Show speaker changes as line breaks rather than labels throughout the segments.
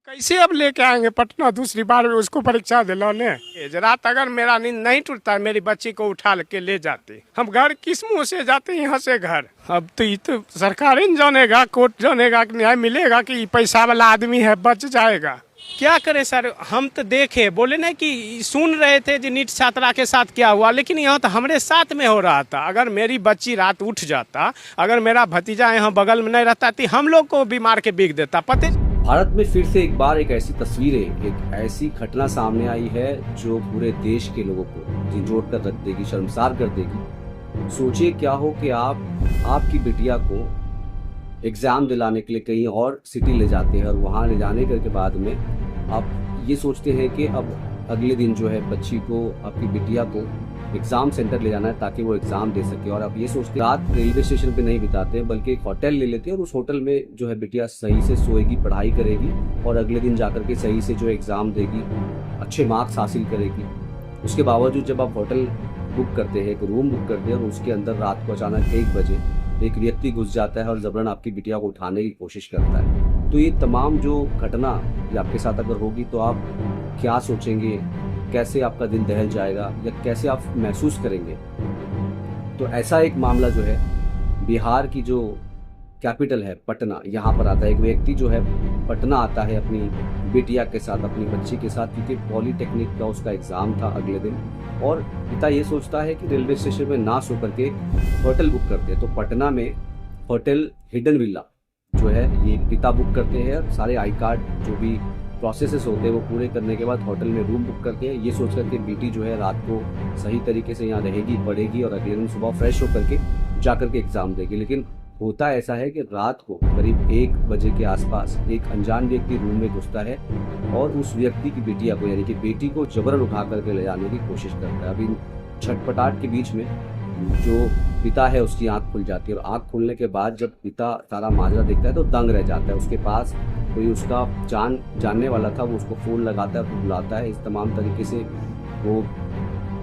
कैसे अब लेके आएंगे पटना दूसरी बार में उसको परीक्षा दिलाने। रात अगर मेरा नींद नहीं टूटता मेरी बच्ची को उठा के ले जाते, हम घर किस मुंह से जाते यहाँ से घर। अब तो ये तो सरकार ही जानेगा, कोर्ट जानेगा कि न्याय मिलेगा कि पैसा वाला आदमी है बच जाएगा। क्या करें सर, हम तो देखे बोले ना कि सुन रहे थे कि नीट छात्रा के साथ क्या हुआ, लेकिन यहाँ तो हमारे साथ में हो रहा था। अगर मेरी बच्ची रात उठ जाता, अगर मेरा भतीजा यहाँ बगल में नहीं रहता तो हम लोग को भी मार के बिक देता। पते
भारत में फिर से एक बार एक ऐसी तस्वीरें, एक ऐसी घटना सामने आई है जो पूरे देश के लोगों को झिंझोड़ कर रख देगी, शर्मसार कर देगी। सोचिए क्या हो कि आपकी बिटिया को एग्जाम दिलाने के लिए कहीं और सिटी ले जाते हैं और वहाँ ले जाने के बाद में आप ये सोचते हैं कि अब अगले दिन जो है बच्ची को, आपकी बिटिया को एग्जाम सेंटर ले जाना है ताकि वो एग्जाम दे सके। और आप ये सोचते हैं रात रेलवे स्टेशन पे नहीं बिताते हैं बल्कि एक होटल ले लेते हैं और उस होटल में जो है बिटिया सही से सोएगी, पढ़ाई करेगी और अगले दिन जाकर के सही से जो एग्जाम देगी, अच्छे मार्क्स हासिल करेगी। उसके बावजूद जब आप होटल बुक करते हैं, एक रूम बुक करते हैं और उसके अंदर रात को अचानक 1 बजे एक व्यक्ति घुस जाता है और जबरन आपकी बिटिया को उठाने की कोशिश करता है, तो ये तमाम जो घटना ये आपके साथ अगर होगी तो आप क्या सोचेंगे, कैसे आपका दिन दहल जाएगा या कैसे आप महसूस करेंगे। तो ऐसा एक मामला जो है बिहार की जो कैपिटल है पटना, यहाँ पर आता है। एक व्यक्ति जो है पटना आता है अपनी बिटिया के साथ, अपनी बच्ची के साथ, क्योंकि पॉलीटेक्निक का उसका एग्ज़ाम था अगले दिन। और पिता ये सोचता है कि रेलवे स्टेशन में ना सो करके होटल बुक करते हैं। तो पटना में होटल हिडन विला जो है ये पिता बुक करते हैं। सारे आई कार्ड जो भी प्रोसेसेस होते हैं वो पूरे करने के बाद होटल में रूम बुक करते हैं, ये सोच करके बेटी जो है रात को सही तरीके से यहाँ रहेगी, पढ़ेगी और अगले दिन सुबह फ्रेश होकर के जा के एग्ज़ाम देगी। लेकिन होता ऐसा है कि रात को करीब 1 बजे के आसपास एक अनजान व्यक्ति रूम में घुसता है और उस व्यक्ति की बिटिया को, यानी कि बेटी को जबरन उठा करके ले जाने की कोशिश करता है। अभी छटपटाहट के बीच में जो पिता है उसकी आंख खुल जाती है और आंख खुलने के बाद जब पिता सारा माजरा देखता है तो दंग रह जाता है। उसके पास कोई उसका जानने वाला था, वो उसको फ़ोन लगाता है, बुलाता है। इस तमाम तरीके से वो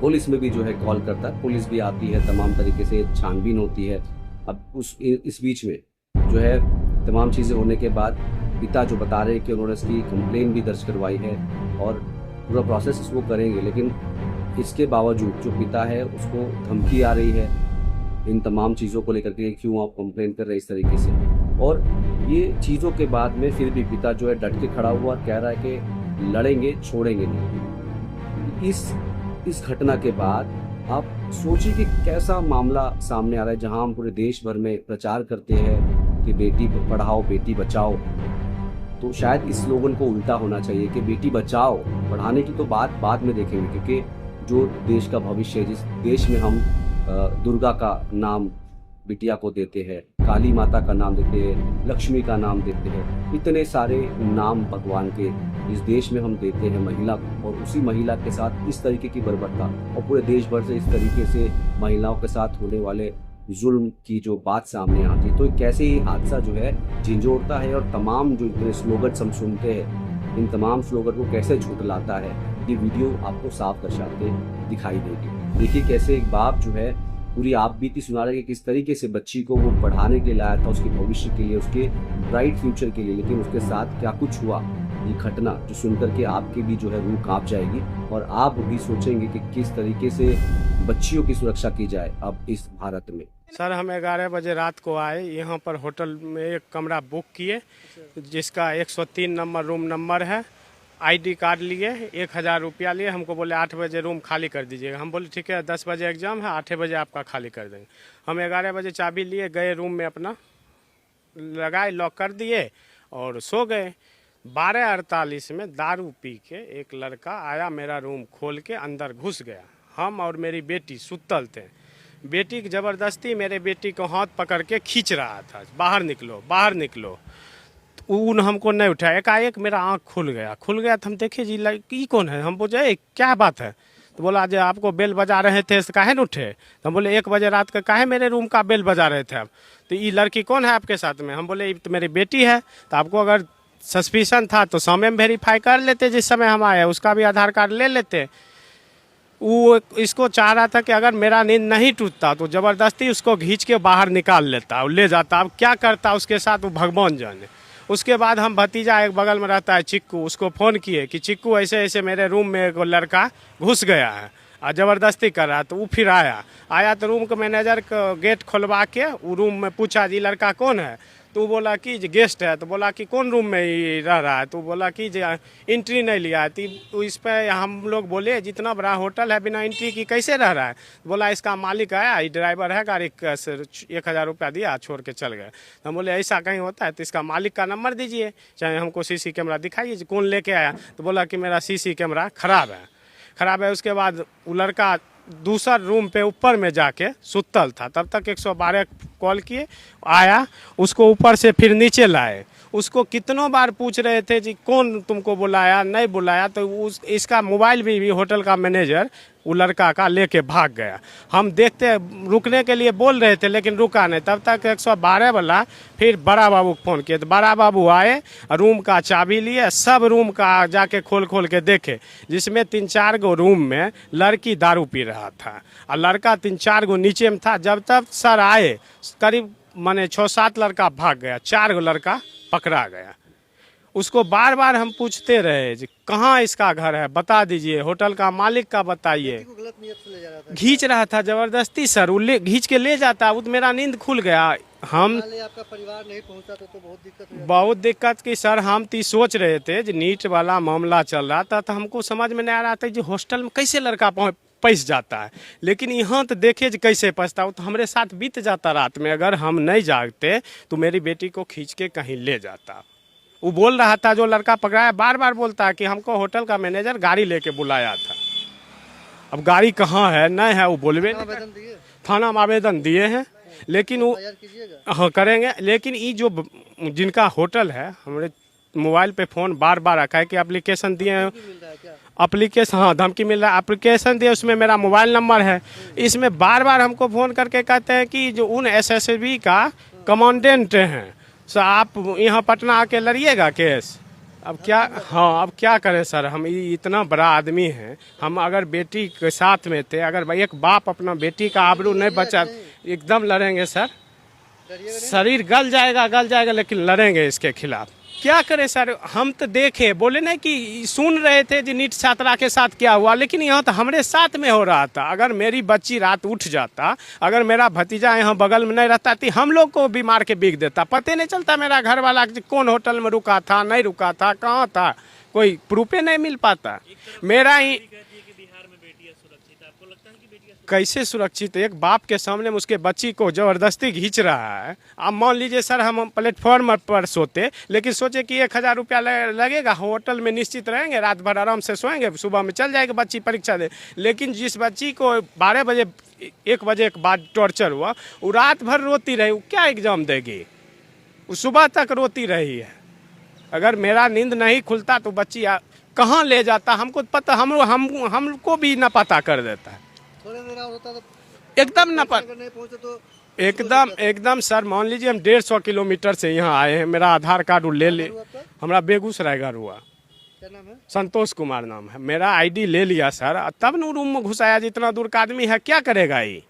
पुलिस में भी जो है कॉल करता है, पुलिस भी आती है, तमाम तरीके से छानबीन होती है। अब इस बीच में जो है तमाम चीज़ें होने के बाद पिता जो बता रहे हैं कि उन्होंने इसकी कंप्लेन भी दर्ज करवाई है और पूरा प्रोसेस वो करेंगे, लेकिन इसके बावजूद जो पिता है उसको धमकी आ रही है इन तमाम चीज़ों को लेकर के, क्यों आप कंप्लेन कर रहे हैं इस तरीके से। और ये चीज़ों के बाद में फिर भी पिता जो है डट के खड़ा हुआ और कह रहा है कि लड़ेंगे, छोड़ेंगे नहीं। इस घटना के बाद आप सोचिए कि कैसा मामला सामने आ रहा है, जहां हम पूरे देश भर में प्रचार करते हैं कि बेटी पढ़ाओ बेटी बचाओ। तो शायद इस स्लोगन को उल्टा होना चाहिए कि बेटी बचाओ, पढ़ाने की तो बात बाद में देखेंगे, क्योंकि जो देश का भविष्य है, जिस देश में हम दुर्गा का नाम बिटिया को देते हैं, काली माता का नाम देते हैं, लक्ष्मी का नाम देते हैं, इतने सारे नाम भगवान के इस देश में हम देते हैं महिला को, और उसी महिला के साथ इस तरीके की बर्बरता और पूरे देश भर से इस तरीके से महिलाओं के साथ होने वाले जुल्म की जो बात सामने आती है, तो कैसे ये हादसा जो है झिंझोड़ता है और तमाम जो इतने स्लोगन हम सुनते हैं, इन तमाम स्लोगन को कैसे झुठलाता है, ये वीडियो आपको साफ दर्शाते दिखाई देगी। देखिए कैसे एक बाप जो है पूरी आप बीती सुना रहे कि किस तरीके से बच्ची को वो पढ़ाने के लिए लाया था, उसके भविष्य के लिए, उसके ब्राइट फ्यूचर के लिए, लेकिन उसके साथ क्या कुछ हुआ। ये घटना जो सुनकर के आपकी भी जो है रूह कांप जाएगी और आप भी सोचेंगे कि किस तरीके से बच्चियों की सुरक्षा की जाए अब इस भारत में।
सर हम 11 बजे रात को आए, यहाँ पर होटल में एक कमरा बुक किए जिसका 103 नंबर रूम नंबर है। आईडी कार्ड लिए, 1000 रुपया लिए, हमको बोले 8 बजे रूम खाली कर दीजिएगा। हम बोले ठीक है, 10 बजे एग्जाम है, 8 बजे आपका खाली कर देंगे। हम 11 बजे चाबी लिए, गए रूम में अपना लगाए, लॉक कर दिए और सो गए। 12:48 में दारू पी के एक लड़का आया, मेरा रूम खोल के अंदर घुस गया। हम और मेरी बेटी सुतल थे, बेटी की ज़बरदस्ती मेरे बेटी को हाथ पकड़ के खींच रहा था, बाहर निकलो बाहर निकलो। उन हमको नहीं उठाया, एकाएक मेरा आँख खुल गया तो हम देखे जी लड़की कौन है। हम बोले क्या बात है, तो बोला जो आपको बेल बजा रहे थे तो काहे न उठे। तो हम बोले 1 बजे रात का काहे मेरे रूम का बेल बजा रहे थे आप, तो ये लड़की कौन है आपके साथ में। हम बोले ये तो मेरी बेटी है। तो आपको अगर सस्पिशन था तो समय में वेरीफाई कर लेते, जिस समय हम आए उसका भी आधार कार्ड ले लेते। वो इसको चाह रहा था कि अगर मेरा नींद नहीं टूटता तो ज़बरदस्ती उसको खींच के बाहर निकाल लेता और ले जाता। अब क्या करता उसके साथ वो भगवान जाने। उसके बाद हम भतीजा एक बगल में रहता है चिक्कू, उसको फ़ोन किए कि चिक्कू ऐसे ऐसे मेरे रूम में एक लड़का घुस गया है और ज़बरदस्ती कर रहा। तो वो फिर आया तो रूम के मैनेजर को गेट खोलवा के वो रूम में पूछा जी लड़का कौन है। तो बोला कि गेस्ट है। तो बोला कि कौन रूम में ही रह रहा है। तो बोला कि एंट्री नहीं लिया है। तो इस पर हम लोग बोले जितना बड़ा होटल है बिना एंट्री की कैसे रह रहा है। बोला इसका मालिक आया, ड्राइवर है, गाड़ी का 1000 रुपया दिया छोड़ के चल गए। तो हम बोले ऐसा कहीं होता है तो इसका मालिक का नंबर दीजिए, चाहे हमको सीसी कैमरा दिखाइए कौन लेके आया। तो बोला कि मेरा सीसी कैमरा खराब है। उसके बाद वो लड़का दूसरा रूम पे ऊपर में जाके सुतल था। तब तक 112 कॉल किए, आया, उसको ऊपर से फिर नीचे लाए। उसको कितनों बार पूछ रहे थे जी कौन तुमको बुलाया, नहीं बुलाया। तो इसका मोबाइल भी होटल का मैनेजर वो लड़का का लेके भाग गया। हम देखते रुकने के लिए बोल रहे थे लेकिन रुका नहीं। तब तक 112 वाला फिर बड़ा बाबू को फ़ोन किए। तो बड़ा बाबू आए, रूम का चाबी लिए, सब रूम का जाके खोल के देखे, जिसमें 3-4 गो रूम में लड़की दारू पी रहा था और लड़का 3-4 गो नीचे में था। जब तक सर आए करीब माने 6-7 लड़का भाग गया, 4 गो लड़का पकड़ा गया। उसको बार बार हम पूछते रहे जी कहाँ इसका घर है, बता दीजिए, होटल का मालिक का बताइए। खींच रहा था जबरदस्ती सर, वो खींच के ले जाता। वो तो मेरा नींद खुल गया। हम
आपका परिवार नहीं पहुंचा तो
बहुत दिक्कत की सर। हम तो सोच रहे थे जी नीट वाला मामला चल रहा था तो हमको समझ में नहीं आ रहा था जी हॉस्टल में कैसे लड़का पैस जाता है। लेकिन यहाँ तो देखे कैसे पैसता हो, तो हमारे साथ बीत जाता रात में। अगर हम नहीं जागते तो मेरी बेटी को खींच के कहीं ले जाता। वो बोल रहा था जो लड़का पकड़ाया, बार बार बोलता है कि हमको होटल का मैनेजर गाड़ी लेके बुलाया था। अब गाड़ी कहाँ है नहीं है वो बोलवे नहीं। थाना में आवेदन दिए हैं लेकिन वो हाँ करेंगे। लेकिन ये जो जिनका होटल है हमारे मोबाइल पे फ़ोन बार बार रखा है कि एप्लीकेशन दिए हैं, एप्लीकेशन हाँ धमकी मिल रहा है, एप्लीकेशन दिए उसमें मेरा मोबाइल नंबर है। इसमें बार बार हमको फ़ोन करके कहते हैं कि जो उन एसएसबी का कमांडेंट हैं सर आप यहाँ पटना आके लड़िएगा केस। अब क्या हाँ अब क्या करें सर, हम इतना बड़ा आदमी हैं, हम अगर बेटी के साथ में थे, अगर एक बाप अपना बेटी का आबरू नहीं बचा एकदम लड़ेंगे सर। शरीर गल जाएगा लेकिन लड़ेंगे इसके खिलाफ। क्या करें सर, हम तो देखे बोले नहीं कि सुन रहे थे जी नीट छात्रा के साथ क्या हुआ, लेकिन यहाँ तो हमारे साथ में हो रहा था। अगर मेरी बच्ची रात उठ जाता, अगर मेरा भतीजा यहाँ बगल में नहीं रहता तो हम लोग को भी मार के बिक देता। पता नहीं चलता मेरा घर वाला कौन होटल में रुका था, नहीं रुका था, कहाँ था, कोई प्रूफे नहीं मिल पाता। मेरा ही कैसे सुरक्षित, एक बाप के सामने में उसके बच्ची को जबरदस्ती खींच रहा है। अब मान लीजिए सर हम प्लेटफॉर्म पर सोते, लेकिन सोचे कि 1000 रुपया लगेगा, होटल में निश्चित रहेंगे, रात भर आराम से सोएंगे, सुबह में चल जाएगी बच्ची परीक्षा दे। लेकिन जिस बच्ची को 12 बजे 1 बजे के बाद टॉर्चर हुआ, वो रात भर रोती रही, वो क्या एग्जाम देगी, वो सुबह तक रोती रही है। अगर मेरा नींद नहीं खुलता तो बच्ची कहाँ ले जाता हमको पता, हमको भी न पता कर देता है। एकदम न पता एकदम सर। मान लीजिए हम 150 किलोमीटर से यहाँ आए हैं, मेरा आधार कार्ड ले हमारा बेगूसराय घर हुआ।
क्या नाम है?
संतोष कुमार नाम है। मेरा आईडी ले लिया सर, तब न रूम में घुसाया। जितना दूर का आदमी है क्या करेगा, ये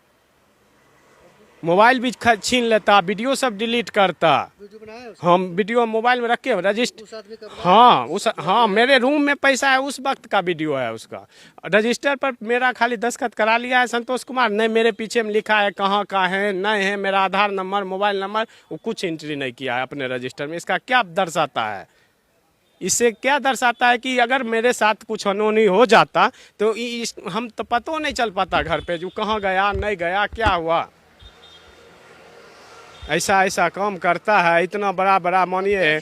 मोबाइल भी छीन लेता, वीडियो सब डिलीट करता। हम वीडियो मोबाइल में रख के रजिस्टर हाँ मेरे रूम में पैसा है उस वक्त का वीडियो है, उसका रजिस्टर पर मेरा खाली दस्तखत करा लिया है संतोष कुमार, नहीं मेरे पीछे में लिखा है कहाँ का है, नहीं है मेरा आधार नंबर, मोबाइल नंबर, वो कुछ एंट्री नहीं किया है अपने रजिस्टर में। इसका क्या दर्शाता है, इससे क्या दर्शाता है कि अगर मेरे साथ कुछ अनहोनी हो जाता तो हम तो पता नहीं चल पाता घर पे जो कहाँ गया नहीं गया क्या हुआ। ऐसा काम करता है, इतना बड़ा मानिए।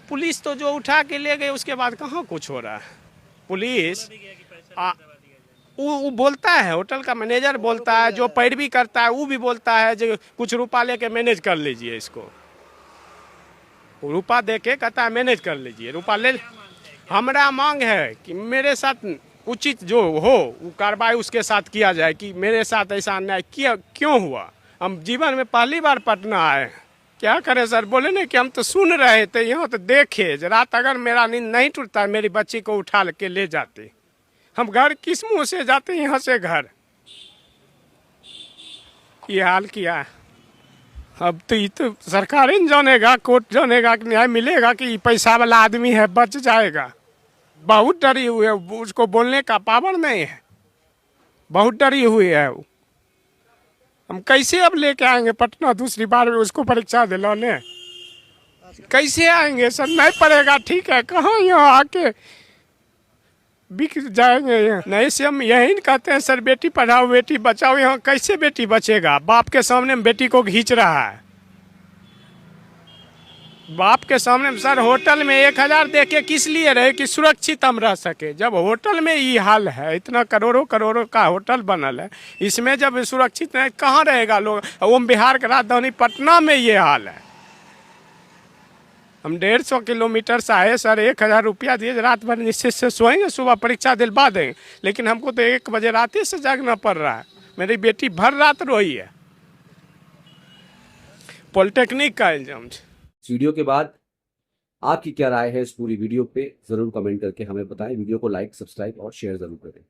पुलिस तो जो उठा के ले गए उसके बाद कहाँ कुछ हो रहा है। पुलिस वो बोलता है, होटल का मैनेजर बोलता है, जो पैरवी करता है वो भी बोलता है जो कुछ रुपया लेके मैनेज कर लीजिए इसको। रुपया दे के कहता है मैनेज कर लीजिए, रुपया ले। हमारा मांग है कि मेरे साथ उचित जो हो वो कार्रवाई उसके साथ किया जाए कि मेरे साथ ऐसा अन्याय क्यों हुआ। हम जीवन में पहली बार पटना आए, क्या करें सर। बोले नहीं कि हम तो सुन रहे थे, यहाँ तो देखे रात अगर मेरा नींद नहीं टूटता मेरी बच्ची को उठा के ले जाते, हम घर किस मुँह से जाते यहाँ से घर। ये हाल किया है। अब तो ये तो सरकार ही जानेगा, कोर्ट जानेगा कि न्याय मिलेगा कि पैसा वाला आदमी है बच जाएगा। बहुत डरी हुई है, उसको बोलने का पावर नहीं है, बहुत डरी हुई है वो। हम कैसे अब लेके आएंगे पटना दूसरी बार में उसको परीक्षा दिलाने? कैसे आएंगे सर? नहीं पड़ेगा ठीक है, कहाँ यहाँ आके बिक जाएंगे यहाँ। नहीं से हम यही कहते हैं सर, बेटी पढ़ाओ बेटी बचाओ। यहाँ कैसे बेटी बचेगा? बाप के सामने में बेटी को खींच रहा है, बाप के सामने में। सर होटल में 1000 दे के किस लिए रहे? कि सुरक्षित हम रह सके। जब होटल में ये हाल है, इतना करोड़ों करोड़ों का होटल बनल है, इसमें जब सुरक्षित नहीं कहाँ रहेगा लोग? वो बिहार का राजधानी पटना में ये हाल है। हम 150 किलोमीटर से आए सर, 1000 रुपया दिए, रात भर निश्चित से सोएंगे, सुबह परीक्षा दिलवा देंगे। लेकिन हमको तो 1 बजे रात ही से जागना पड़ रहा है। मेरी बेटी भर रात रोई है। पॉलिटेक्निक का एग्जाम।
इस वीडियो के बाद आपकी क्या राय है इस पूरी वीडियो पे जरूर कमेंट करके हमें बताएं। वीडियो को लाइक, सब्सक्राइब और शेयर जरूर करें।